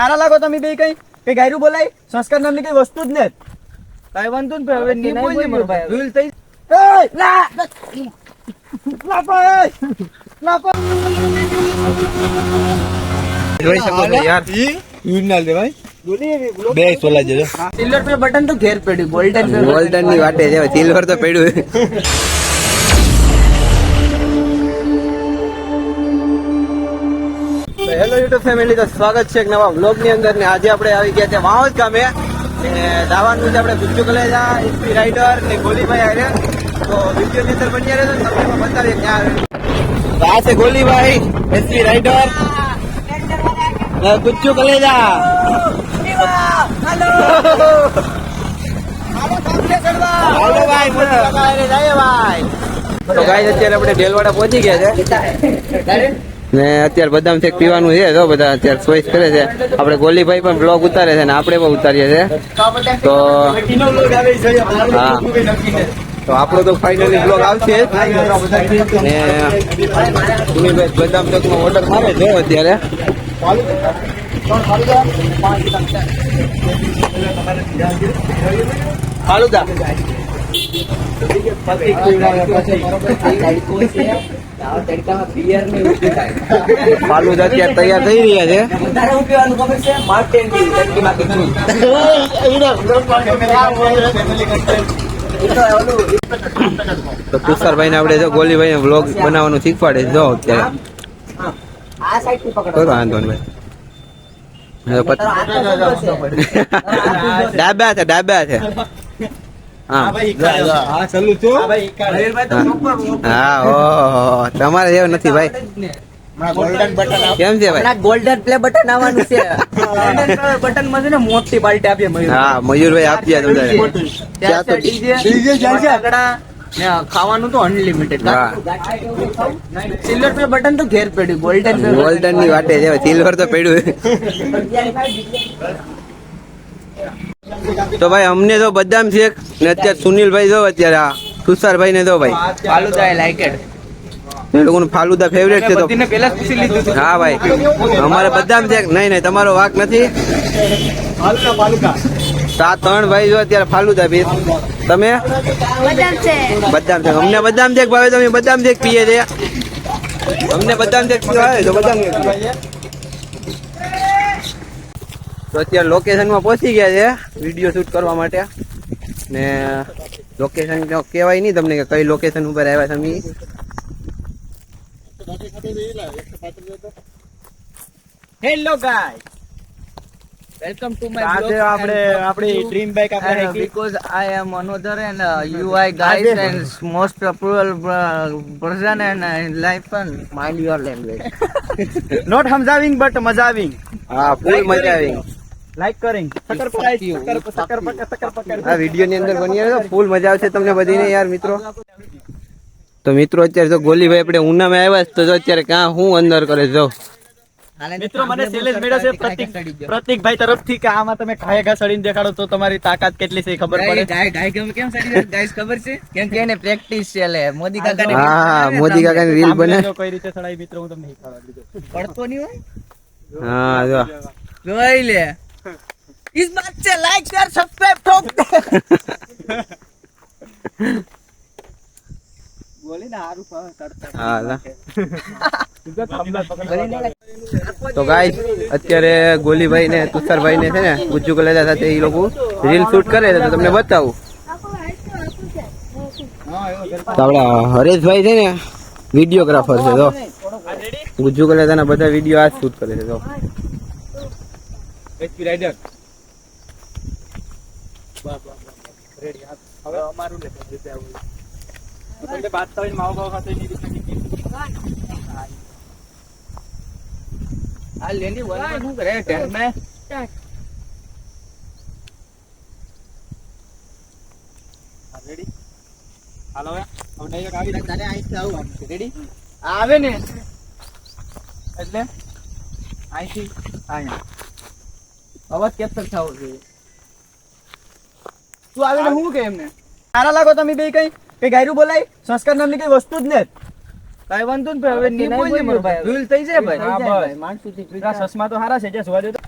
હારા લાગો તમે બે કઈ કઈ ગાયરું બોલાય સંસ્કાર નામની કઈ વસ્તુ જ નથી. કઈ વાંધો ને હવે નહીં બોલજે મારો ભાઈ ભૂલ થઈ જોઈ શકો છો યાર યુન ના દે ભાઈ બે સોલા જજો સિલ્વર પ્લે બટન તો ઘેર પડ્યું ગોલ્ડન ની વાટે છે સિલ્વર તો પડ્યું. હેલો યુટ્યુબ ફેમિલી, તો સ્વાગત છે એક નવા વ્લોગ ની અંદર ને આજે આપણે આવી ગયા છે વાવજ ગામે. દાવાનું છે આપણે ગુજ્જુ કલેજા એસપી રાઇડર ને ગોલીભાઈ આરે. તો વિડીયો ની અંદર બન્યા રહેજો, તમને બતાવીએ ત્યાં આ છે ગોલીભાઈ એસપી રાઇડર ગુજ્જુ કલેજા. હાલો ભાઈ ભાઈ. તો ગાઈસ અત્યારે આપણે ડેલવાડા પહોંચી ગયા છે ને અત્યારે બદામ શેક પીવાનું છે. જો બધા અત્યારે ચોઈસ કરે છે. આપણે ગોલીભાઈ પણ બ્લોગ ઉતારે છે ને આપણે પણ ઉતારીએ છે. તો હા, તો આપણો તો ફાઇનલી બ્લોગ આવશે ને સુનિલભાઈ બદામ શેક નો ઓર્ડર મારે છે અત્યારે. ફાલુદા ફાલુદા અત્યારે તૈયાર થઈ રહ્યા છે. તો તુષારભાઈ ને આપડે જો ગોલીભાઈ ને વ્લોગ બનાવવાનું શીખવાડે જો અત્યારે. કોઈ વાંધો નહીં ડાબ્યા છે ડાબ્યા છે. હા ઓહો તમારે જેવું નથી ભાઈ. કેમ છે ભાઈ? ગોલ્ડન પ્લે બટન આવવાનું છે. બટન માં છે ને મોટી પાર્ટી આપીએ મયુર. હા મયુરભાઈ આપીએ ખાવાનું તો અનલિમિટેડ. સિલ્વર પ્લે બટન તો ઘેર પડ્યું ગોલ્ડન ની વાટે છે સિલ્વર તો પડ્યું. તો ભાઈ અમને તો બદામ શેક ને અત્યારે સુનિલભાઈ જો અત્યારે આ તુષારભાઈ ને તો ભાઈ ફાલુદા આઈ લાઈક ઇટ. એ લોકોનું ફાલુદા ફેવરેટ છે. તો પહેલા પૂછી લીધું. હા ભાઈ અમારે બદામ શેક નહીં નહીં તમારો વાક નથી. આ ત્રણ ભાઈ જો અત્યારે ફાલુદા પીએ. તમે બદામ શેક. અમને બદામ શેક ભાવે તમે બદામ શેક પીએ છે. અમને બદામ શેક પીવા તો બદામ શેક પીએ. તો અત્યારે લોકેશનમાં પહોંચી ગયા છે વિડીયો શૂટ કરવા માટે ને લોકેશન કહેવાય નહીં તમને કે કઈ લોકેશન ઉપર આવ્યા તમે. Hello guys, welcome to my આજે આપણે આપણી ડ્રીમ બાઇક આપણે because I am another and UI guys and most popular person and life and mind your language. Not સમજાવિંગ બટ મજાવિંગ. હા ફૂલ મજા આવી. લાઈક કરિંગ સકર પકાય. આ વિડીયો ની અંદર બની રહ્યો ફૂલ મજા આવશે તમને બધીને યાર મિત્રો. તો મિત્રો અત્યારે તો ગોલીભાઈ આપણે ઉનામાં આવ્યા તો અત્યારે ક્યાં હું અંદર કરે જો મિત્રો મને સેલેસ મેળ્યો છે પ્રતિકભાઈ તરફથી કે આમાં તમે ઘાય ઘા સડીને દેખાડો તો તમારી તાકાત કેટલી છે ખબર પડે. કેમ સડી ગાઈસ ખબર છે કેમ કે એને પ્રેક્ટિસ છે લે મોદી કાકા. હા મોદી કાકાની રીલ બને કઈ રીતે સડાઈ મિત્રો હું તમને શીખવાડવા દીધો. પડતો નહીં હોય. હા જો જોઈ લે इस बात से लाइक शेयर सब्सक्राइब ठोक दे. બોલી ને હારું કરતા. હા તો ગાઈસ અત્યારે ગોલીભાઈ ને તુષારભાઈ ને છે ને ગુજ્જુ કલેજા સાથે એ લોકો રીલ શૂટ કરે તો તમને બતાવું. તો આપડા હરેશભાઈ છે ને વિડીયોગ્રાફર છે. તો ગુજ્જુ કલેજા ના બધા વિડીયો આ શૂટ કરે છે. તો એસપી રાઇડર રેડી. હવે અમારું લે રીતે આવું એટલે બાત કરીને માવો બાવો ખાતે ની રીતે આ લેની વન શું કરે ટેન મે રેડી. હાલો હવે ડાયરેક્ટ આવી તારે આઈથી આવું રેડી આવે ને એટલે આઈથી આયા અવાજ કેપ્ચર થવો જોઈએ. તું આવે ને હું કે એમને સારા લાગો તમે બે કઈ કઈ ગાયરું બોલાય સંસ્કાર નામની કઈ વસ્તુ જ નથી. કઈ વાંધો ને હવે નહીં બોલજે મારો ભાઈ ભૂલ થઈ જાય ભાઈ. હા, બસ. માણસું થી ચશ્મા તો સારા છે જે જોવા દે તો.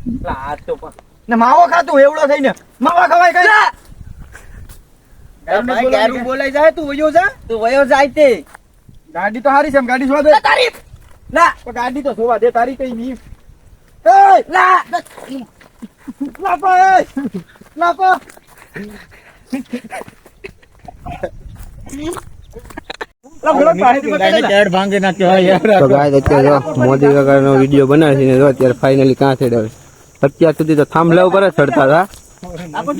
ને માવો ખાતું એવડો થઈને માવા ખવાય કઈ ભાઈ ગારું બોલાઈ જાય તું વયો જાય તે ગાડી તો હારી છે એમ ગાડી જોવા દે તારી ના પણ ગાડી તો જોવા દે તારી કઈ નહીં એ લા લાપો લાપો તો ગાય અત્યારે જો મોદી કાકાનો વિડીયો બનાવે છે ને જો અત્યારે ફાઇનલી ક્યાં ચડ્યો અત્યાર સુધી તો થાંભલા ઉપર જ ચડતા હતા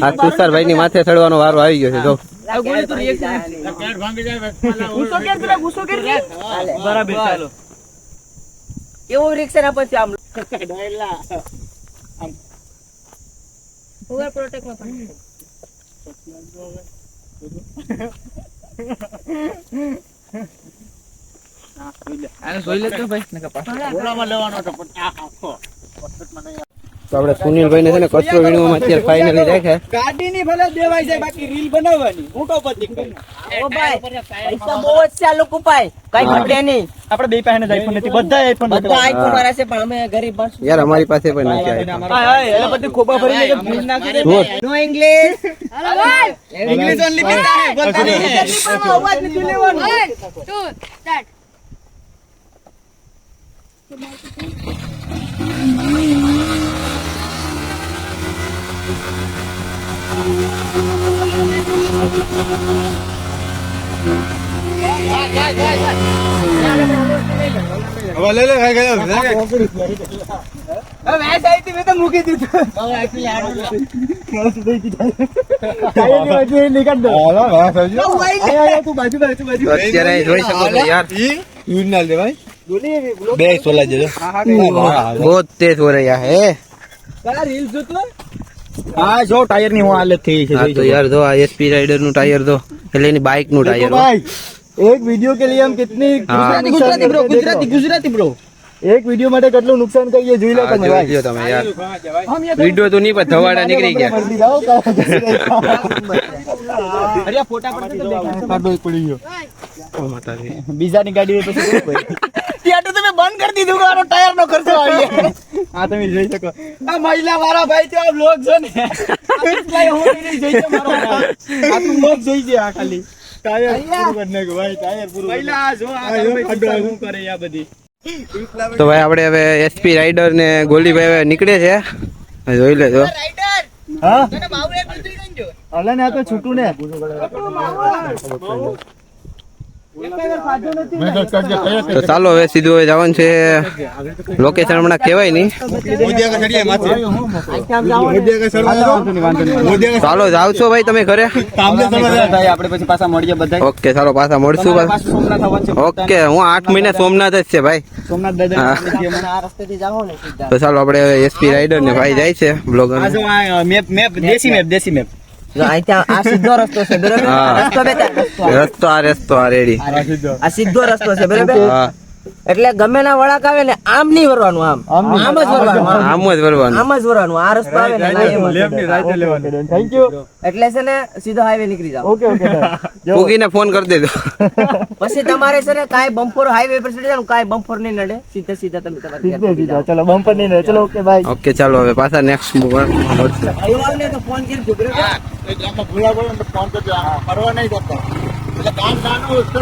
આ તુષારભાઈ ની માથે ચડવાનો વારો આવી ગયો છે જો બરાબર ચાલો એવું રિક્ષા ના પછી આમ તો આપણે સુનિલભાઈ ને છે ને કચરો વીણવામાં અત્યારે ફાઇનલી રાખે ગાડી ની ભલે દેવાય છે બાકી રીલ બનાવવાની ઊંટો પતિ ઓ ભાઈ પૈસા બહુ જ છે આ લોકો પાસે કઈ ઘટે નહીં આપણે બે પાસે આઈફોન નથી બધા આઈફોન બધા આઈફોન વાળા છે પણ અમે ગરીબ બસ યાર અમારી પાસે પણ નથી iPhone. એટલે બધી ખોબા ભરી લે ફ્રીજ નાખી દે જો, નો ઇંગ્લિશ ઇંગ્લિશ ઓનલી પીતા હે બોલતા નહીં અવાજ નથી લેવાનો 1, 2, start. મેચ આવી મેં તો મૂકી દીધું નીકળ દો તું બાજુ બાજુ તો અત્યારે અહીં જોઈ શકો છો યાર बहुत तेज हो रहा है રીલ જોતો હા જો ટાયર ની હું હાલત થઈ છે हाँ तो यार दो एसपी राइडर નું ટાયર દો એટલે એની બાઇક નું ટાયર હો एक वीडियो के लिए हम कितनी गुजराती ब्रो एक वीडियो માટે કેટલું નુકસાન કરીએ જોઈ લો हाँ, તમે જોઈ ભાઈ લ્યો તમે યાર વિડિયો તો નહીં પણ ધવાડા નીકળી ગયા અરે આ ફોટા પડતો તો કાઢો પડી ગયો ઓ માતાજી બીજાની ગાડી હોય પછી ત્યાં તો તમે બંધ કરી દીધું કે આનો ટાયર નો ખર્ચો આવી હા તમે જોઈ શકો આ મહિલા વાળા ભાઈ તો આ બ્લોગ છે ને આ હું નહીં જોઈ છે મારો આ તું બ્લોગ જોઈ છે આ ખાલી ટાયર પૂરું કરી નાખ્યું ભાઈ ટાયર પૂરું મહિલા જો આ શું કરે આ બધી તો ભાઈ આપણે હવે એસપી રાઇડર ને ગોલીભાઈ હવે નીકળે છે જોઈ લેજો હા અલા ને આ તો છૂટું ને તો ચાલો હવે સીધું હવે જવાનું છે લોકેશન હમણાં કહેવાય નહીં ચાલો જાવ છો ભાઈ તમે ઘરે આપણે પછી પાછા મળીએ બધા ઓકે ચાલો પાછા મળશું ઓકે હું 8 મહિના સોમનાથ જ છે ભાઈ સોમનાથ દાદા આ રસ્તેથી જાઓ ને સીધા તો ચાલો આપણે એસપી રાઇડર ને ભાઈ જાય છે બ્લોગર આ જો આ મેપ દેશી મેપ જો અહીંથી આ સીધો રસ્તો છે બરાબર હા. રસ્તો બેટા રસ્તો આ રેડી આ સીધો રસ્તો છે બરાબર હા એટલે ગમે ના વળાક આવે ને આમ નહીં વરવાનું આમ જ વરવાનું આમ જ વરવાનું આમ જ વરવાનું આ રસ્તો આવે ને એમ જ. થેન્ક યુ એટલે છે ને સીધો હાઈવે નીકળી જાવ ઓકે ઓકે પૂગીને ફોન કરી દેજો પછી તમારે છે ને કાંઈ બમ્પર હાઈવે પર ચડી જાવ કાંઈ બમ્પર નહીં નડે સીધા સીધા તમે તમારે ઘેર પહોંચી જાઓ. ચલો બમ્પર નહીં રહે ચલો ઓકે બાય ઓકે ચાલો હવે પાછા નેક્સ્ટ આવ્યો તો ફોન કરી દીધો બરાબર?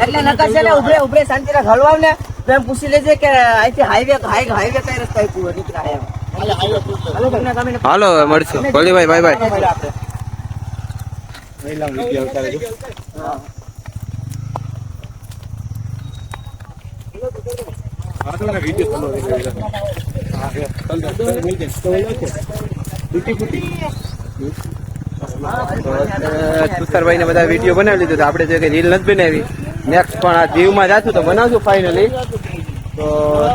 એટલે નકર છે ને ઉભરે શાંતિ રાખ હલવાવ ને તો એમ પૂછી લેજે કે અહીંથી હાઈવે કઈ રસ્તા આપ્યું નીકળ્યા એમ હાલો તમને ગમે ને હાલો હવે મળશું ગોલીભાઈ બાય બાય તુષારભાઈ ને બધા વિડીયો બનાવી લીધું તો આપણે જે કઈ રીલ નથી બનાવી નેક્સ્ટ પણ આ દીવમાં જાશું તો બનાવશું ફાઇનલી તો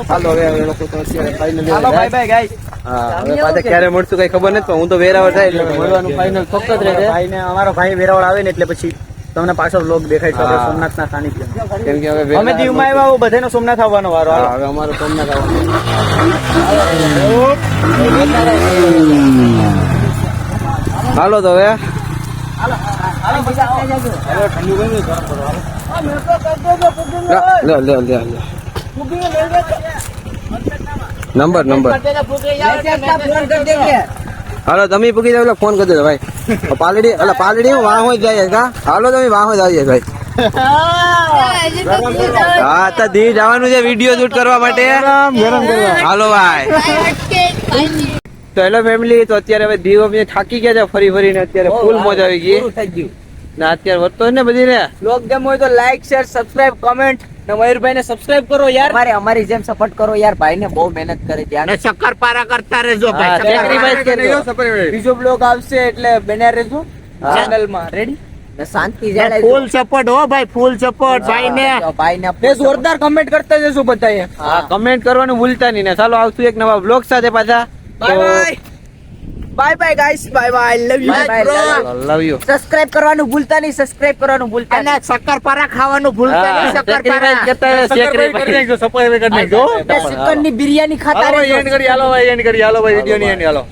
ચાલો હવે એ લોકો તો અત્યારે ફાઇનલી બાય બાય ગાઈસ હા હવે પાછા ક્યારે મળશું કઈ ખબર નથી પણ હું તો વેરાવળ થાય એટલે મળવાનું ફાઇનલ ફક્ત જ રહેશે ભાઈ ને અમારો ભાઈ વેરાવળ આવે ને એટલે પછી તમને પાછો વ્લોગ દેખાય છે હા. સોમનાથ ના સાનિધ્ય કેમ કે હવે અમે દીવમાં આવ્યા બધાનો સોમનાથ આવવાનો વારો હા, હવે અમારો સોમનાથ આવવાનું. હાલો તો હવે લે લે લે લે નંબર મેસેજમાં ફોન કરી દેજે. હાલો તમે પૂકી જાવ એટલે ફોન કરી દેજો ભાઈ પાલડી હું વાહો જ જાય કા હાલો તમે વાહો જ આવીએ ભાઈ હા તો દી જવાનું છે વિડીયો શૂટ કરવા માટે હાલો ભાઈ તો હેલો ફેમિલી તો અત્યારે હવે દીવ અમે થાકી ગયા છે ફરી ફરીને અત્યારે ફૂલ મોજ આવી ગઈ પૂરું થઈ ગયું. ને અત્યારે વધતો જ ને બધી ને બ્લોગ ગમ્યો હોય તો લાઈક શેર સબસ્ક્રાઇબ કમેન્ટ ને મયુરભાઈ ને સબસ્ક્રાઇબ કરો યાર. અમારી જેમ સપોર્ટ કરો યાર, ભાઈને બહુ મહેનત કરે છે યાર. શક્કરપારા કરતા રહેજો હા, sacrifice કરજો. બીજો બ્લોગ આવશે એટલે બન્યા રહેજો ચેનલ માં. રેડી? ને શાંતિ જાળવજો. ફૂલ સપોર્ટ હો ભાઈ, ફૂલ સપોર્ટ ભાઈને. ભાઈને ને જોરદાર કમેન્ટ કરતા જજો બધાએ. હા કમેન્ટ કરવાનું ભૂલતા નહીં ને ચાલો આવશું એક નવા બ્લોગ સાથે પાછા bye bye guys, bye bye, love you Bye bye, bro. Love you subscribe કરવાનું ભૂલતા નહીં, સબસ્ક્રાઇબ કરવાનું ભૂલતા અને નહીં. શક્કરપારા ખાવાનું ભૂલતા નહીં. શક્કરપારા ચિકન ની બિરયાની ખાતા રહેજો. હાલો ભાઈ વિડીયો ની એન્ડ હાલો